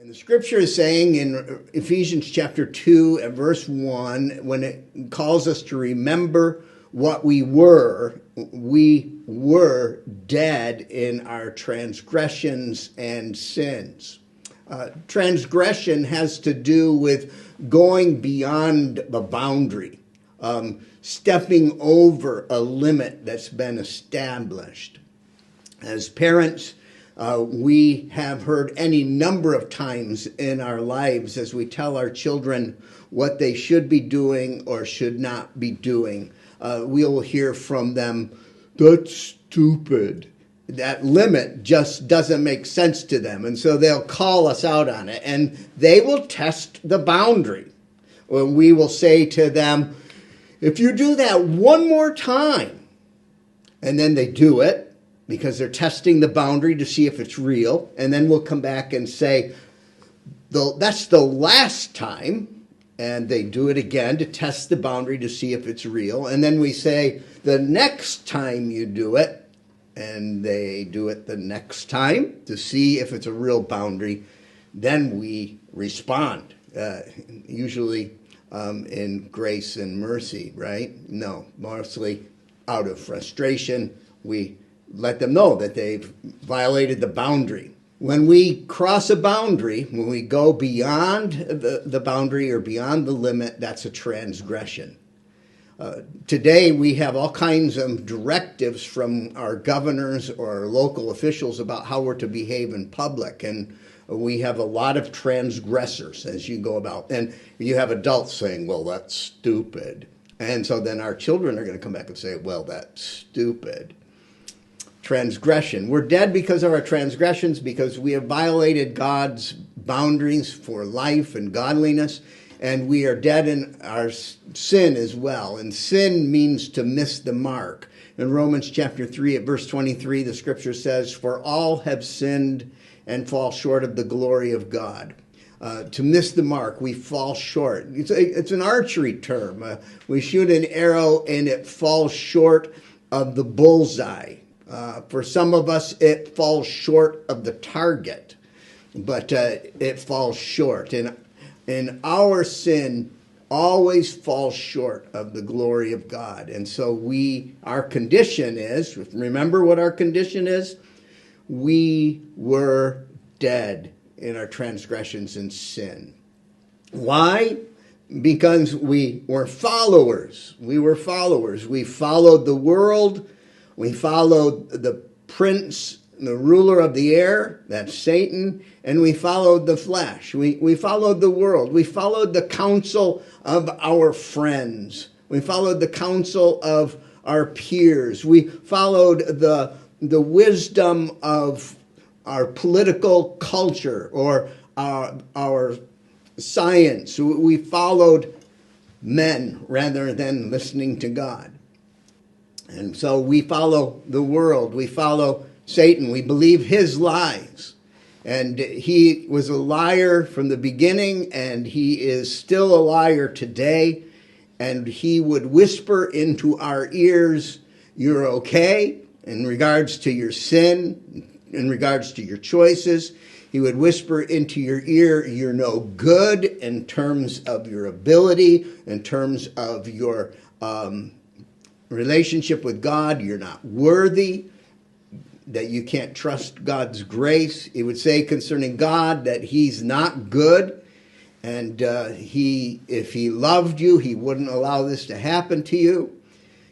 And the scripture is saying in Ephesians chapter 2 and verse 1, when it calls us to remember what we were dead in our transgressions and sins. Transgression has to do with going beyond the boundary, stepping over a limit that's been established. As parents, we have heard any number of times in our lives as we tell our children what they should be doing or should not be doing. We'll hear from them, "That's stupid." That limit just doesn't make sense to them. And so they'll call us out on it. And they will test the boundary. Or we will say to them, "If you do that one more time," and then they do it because they're testing the boundary to see if it's real. And then we'll come back and say, "That's the last time." And they do it again to test the boundary to see if it's real. And then we say, "The next time you do it," and they do it the next time to see if it's a real boundary. Then we respond, usually in grace and mercy, right? No, mostly out of frustration, we let them know that they've violated the boundary. When we cross a boundary, when we go beyond the boundary or beyond the limit, that's a transgression. Today, we have all kinds of directives from our governors or our local officials about how we're to behave in public. And we have a lot of transgressors as you go about. And you have adults saying, "Well, that's stupid." And so then our children are going to come back and say, "Well, that's stupid." Transgression. We're dead because of our transgressions, because we have violated God's boundaries for life and godliness. And we are dead in our sin as well. And sin means to miss the mark. In Romans chapter 3 at verse 23, the scripture says, "For all have sinned and fall short of the glory of God." To miss the mark, we fall short. It's an archery term. We shoot an arrow and it falls short of the bullseye. For some of us, it falls short of the target. But it falls short. And our sin always falls short of the glory of God. And so our condition is, remember what our condition is? We were dead in our transgressions and sin. Why? Because we were followers. We were followers. We followed the world. We followed the prince, the ruler of the air, that's Satan, and we followed the flesh. We followed the world. We followed the counsel of our friends. We followed the counsel of our peers. We followed the wisdom of our political culture or our science. We followed men rather than listening to God. And so we follow the world. We follow Satan. We believe his lies. And he was a liar from the beginning, and he is still a liar today. And he would whisper into our ears, "You're okay," in regards to your sin, in regards to your choices. He would whisper into your ear, "You're no good," in terms of your ability, in terms of your relationship with God. You're not worthy, that you can't trust God's grace. He would say concerning God that he's not good, and if he loved you, he wouldn't allow this to happen to you.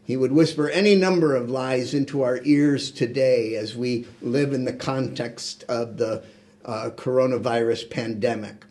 He would whisper any number of lies into our ears today as we live in the context of the coronavirus pandemic.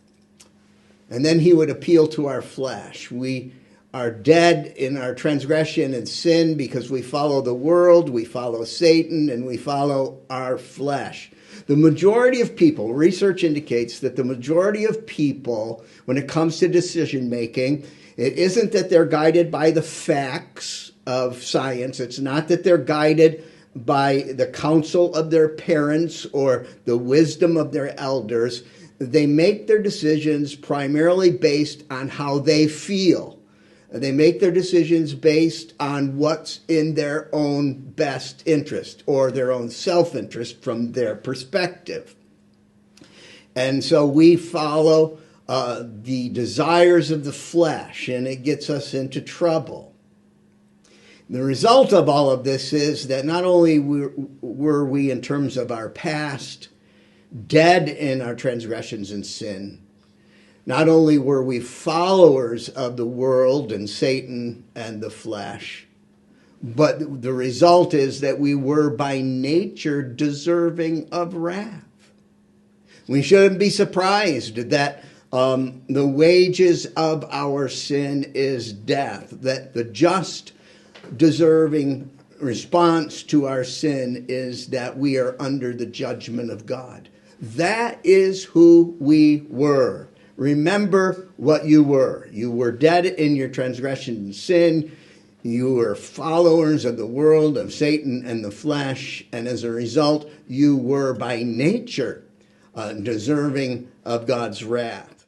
And then he would appeal to our flesh. We are dead in our transgression and sin because we follow the world, we follow Satan, and we follow our flesh. The majority of people, research indicates that the majority of people, when it comes to decision making, it isn't that they're guided by the facts of science. It's not that they're guided by the counsel of their parents or the wisdom of their elders. They make their decisions primarily based on how they feel. They make their decisions based on what's in their own best interest or their own self-interest from their perspective. And so we follow the desires of the flesh, and it gets us into trouble. The result of all of this is that not only were we, in terms of our past, dead in our transgressions and sin, not only were we followers of the world and Satan and the flesh, but the result is that we were by nature deserving of wrath. We shouldn't be surprised that the wages of our sin is death, that the just deserving response to our sin is that we are under the judgment of God. That is who we were. Remember what you were. You were dead in your transgression and sin. You were followers of the world, of Satan and the flesh, and as a result, you were by nature deserving of God's wrath.